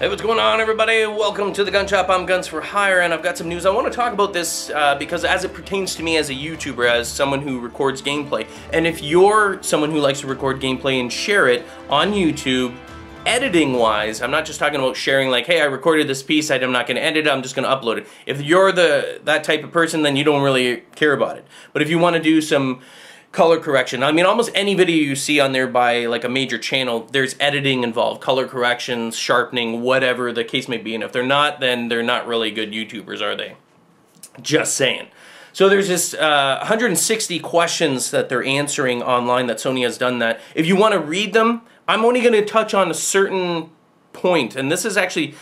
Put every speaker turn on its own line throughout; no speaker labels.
Hey, what's going on, everybody? Welcome to the Gun Shop. I'm Guns for Hire, and I've got some news. I want to talk about this because as it pertains to me as a YouTuber, as someone who records gameplay, and if you're someone who likes to record gameplay and share it on YouTube, editing-wise, I'm not just talking about sharing like, hey, I recorded this piece, I'm not going to edit it, I'm just going to upload it. If you're that type of person, then you don't really care about it. But if you want to do some color correction. I mean, almost any video you see on there by like a major channel, there's editing involved, color corrections, sharpening, whatever the case may be. And if they're not, then they're not really good YouTubers, are they? Just saying. So there's this 160 questions that they're answering online that Sony has done that. If you want to read them, I'm only going to touch on a certain point. And this is actually,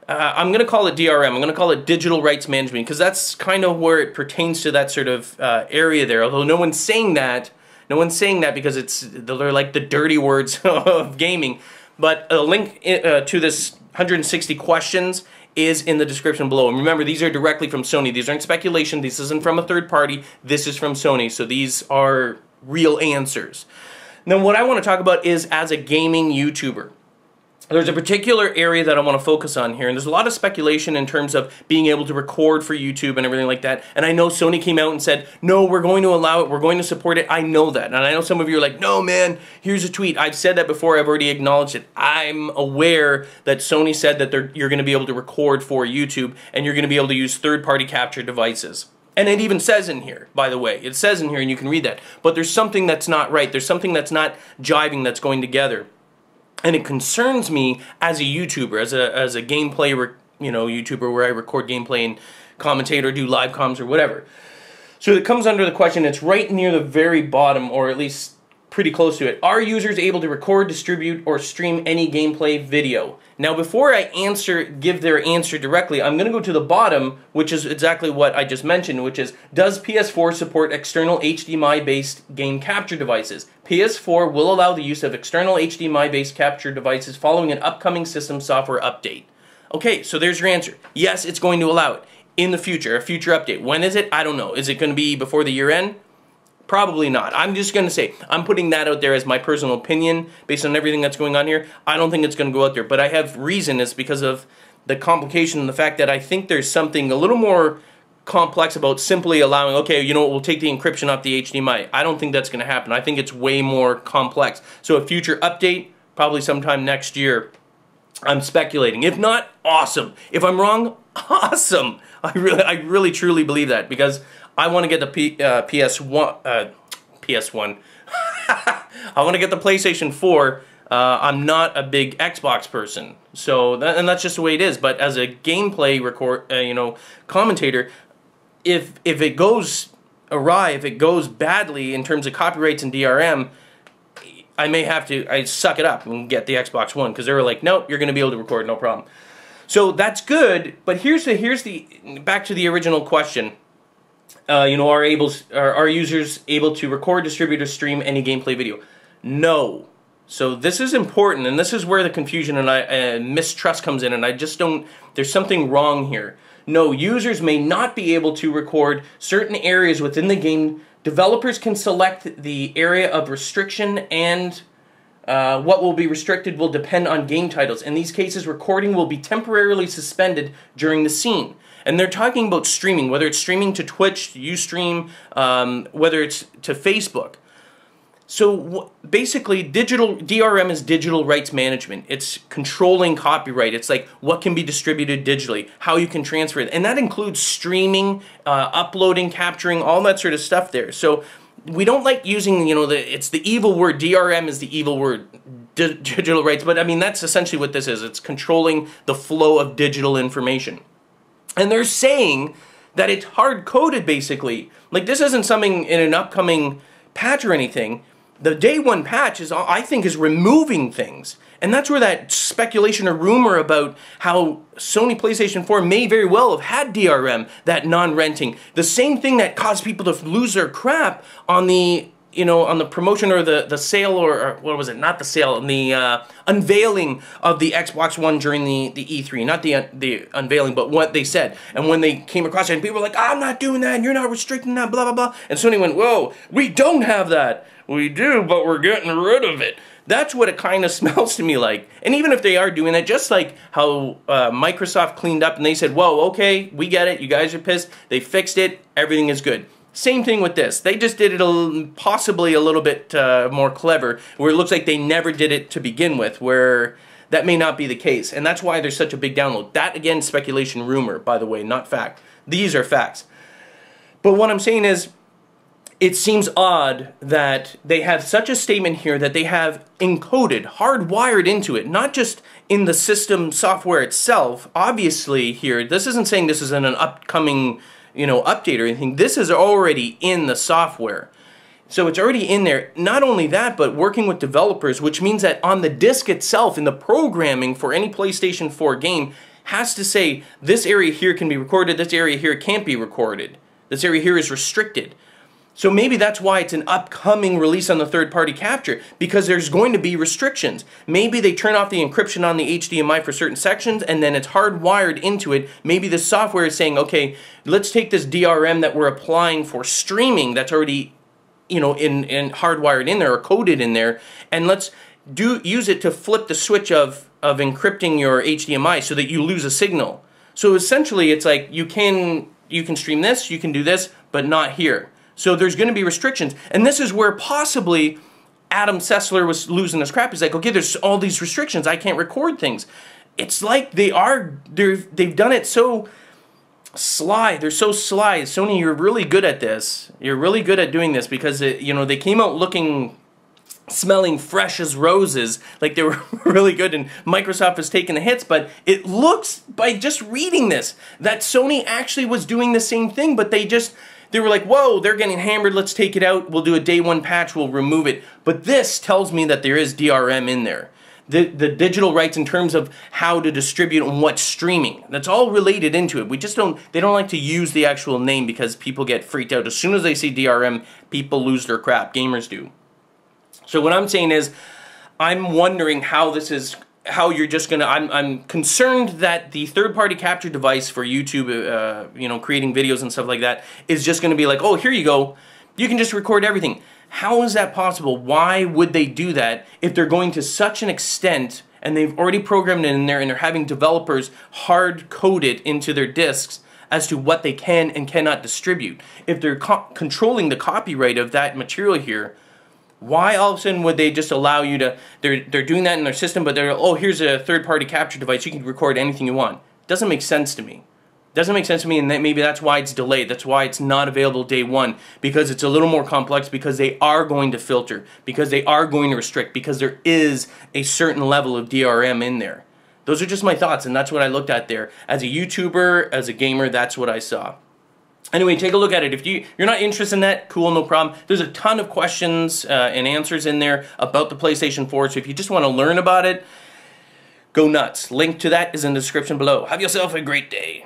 I'm going to call it DRM. I'm going to call it digital rights management because that's kind of where it pertains to that sort of area there. Although no one's saying that. No one's saying that because they're like the dirty words of gaming. But a link to this 160 questions is in the description below. And remember, these are directly from Sony. These aren't speculation. This isn't from a third party. This is from Sony. So these are real answers. Now, what I want to talk about is as a gaming YouTuber. There's a particular area that I want to focus on here, and there's a lot of speculation in terms of being able to record for YouTube and everything like that, and I know Sony came out and said, no, we're going to allow it, we're going to support it. I know that, and I know some of you are like, no man, here's a tweet. I've said that before, I've already acknowledged it. I'm aware that Sony said that you're going to be able to record for YouTube, and you're going to be able to use third-party capture devices. And it even says in here, by the way, it says in here, and you can read that, but there's something that's not right. There's something that's not jiving, that's going together. And it concerns me as a YouTuber, as a gameplay, YouTuber where I record gameplay and commentate or do live comms or whatever. So it comes under the question, it's right near the very bottom, or at least pretty close to it. Are users able to record, distribute, or stream any gameplay video? Now, before I give their answer directly, I'm going to go to the bottom, which is exactly what I just mentioned, which is, does PS4 support external HDMI-based game capture devices? PS4 will allow the use of external HDMI-based capture devices following an upcoming system software update. Okay, so there's your answer. Yes, it's going to allow it in the future, a future update. When is it? I don't know. Is it going to be before the year end? Probably not. I'm just going to say, I'm putting that out there as my personal opinion based on everything that's going on here. I don't think it's going to go out there, but I have reason. It's because of the complication and the fact that I think there's something a little more complex about simply allowing, okay, you know what, we'll take the encryption off the HDMI. I don't think that's going to happen. I think it's way more complex. So a future update, probably sometime next year. I'm speculating. If not, awesome. If I'm wrong, awesome. I really truly believe that because I want to get the PS1. I want to get the PlayStation 4. I'm not a big Xbox person, so and that's just the way it is. But as a gameplay commentator, if it goes awry, if it goes badly in terms of copyrights and DRM, I may have to suck it up and get the Xbox One because they were like, nope, you're going to be able to record, no problem. So that's good. But here's the back to the original question. Are users able to record, distribute, or stream any gameplay video? No. So this is important, and this is where the confusion and mistrust comes in, and I just don't, there's something wrong here. No, users may not be able to record certain areas within the game. Developers can select the area of restriction, and what will be restricted will depend on game titles. In these cases, recording will be temporarily suspended during the scene. And they're talking about streaming, whether it's streaming to Twitch, to Ustream, whether it's to Facebook. So basically, DRM is digital rights management. It's controlling copyright. It's like what can be distributed digitally, how you can transfer it. And that includes streaming, uploading, capturing, all that sort of stuff there. So we don't like using, it's the evil word. DRM is the evil word, digital rights. But I mean, that's essentially what this is. It's controlling the flow of digital information. And they're saying that it's hard-coded, basically. Like, this isn't something in an upcoming patch or anything. The day one patch I think, is removing things. And that's where that speculation or rumor about how Sony PlayStation 4 may very well have had DRM, that non-renting. The same thing that caused people to lose their crap on the on the promotion or the sale, or what was it? Not the sale, the unveiling of the Xbox One during the E3. Not the unveiling, but what they said. And when they came across it, and people were like, I'm not doing that, and you're not restricting that, blah, blah, blah. And Sony went, whoa, we don't have that. We do, but we're getting rid of it. That's what it kind of smells to me like. And even if they are doing that, just like how Microsoft cleaned up and they said, whoa, okay, we get it, you guys are pissed, they fixed it, everything is good. Same thing with this. They just did it possibly a little bit more clever, where it looks like they never did it to begin with, where that may not be the case. And that's why there's such a big download. That, again, speculation, rumor, by the way, not fact. These are facts. But what I'm saying is, it seems odd that they have such a statement here that they have encoded, hardwired into it, not just in the system software itself. Obviously here, this isn't saying this is in an upcoming, update or anything. This is already in the software. So it's already in there. Not only that, but working with developers, which means that on the disk itself, in the programming for any PlayStation 4 game, has to say, this area here can be recorded, this area here can't be recorded. This area here is restricted. So maybe that's why it's an upcoming release on the third-party capture, because there's going to be restrictions. Maybe they turn off the encryption on the HDMI for certain sections, and then it's hardwired into it. Maybe the software is saying, okay, let's take this DRM that we're applying for streaming that's already, in hardwired in there or coded in there, and let's use it to flip the switch of encrypting your HDMI so that you lose a signal. So essentially, it's like you can stream this, you can do this, but not here. So there's going to be restrictions. And this is where possibly Adam Sessler was losing his crap. He's like, okay, there's all these restrictions. I can't record things. It's like they've done it so sly. They're so sly. Sony, you're really good at this. You're really good at doing this because, they came out smelling fresh as roses, like they were really good, and Microsoft has taken the hits, but it looks, by just reading this, that Sony actually was doing the same thing, but they were like, whoa, they're getting hammered, let's take it out, we'll do a day one patch, we'll remove it. But this tells me that there is DRM in there. The digital rights in terms of how to distribute and what's streaming. That's all related into it. They don't like to use the actual name because people get freaked out. As soon as they see DRM, people lose their crap. Gamers do. So what I'm saying is, I'm wondering how you're just gonna, I'm concerned that the third-party capture device for YouTube, creating videos and stuff like that, is just gonna be like, oh, here you go, you can just record everything. How is that possible? Why would they do that if they're going to such an extent, and they've already programmed it in there, and they're having developers hard-code it into their disks as to what they can and cannot distribute? If they're controlling the copyright of that material here, why all of a sudden would they just allow you to, they're doing that in their system, but oh, here's a third-party capture device, you can record anything you want. Doesn't make sense to me. Doesn't make sense to me, and maybe that's why it's delayed. That's why it's not available day one, because it's a little more complex, because they are going to filter, because they are going to restrict, because there is a certain level of DRM in there. Those are just my thoughts, and that's what I looked at there. As a YouTuber, as a gamer, that's what I saw. Anyway, take a look at it. If you're not interested in that, cool, no problem. There's a ton of questions and answers in there about the PlayStation 4, so if you just want to learn about it, go nuts. Link to that is in the description below. Have yourself a great day.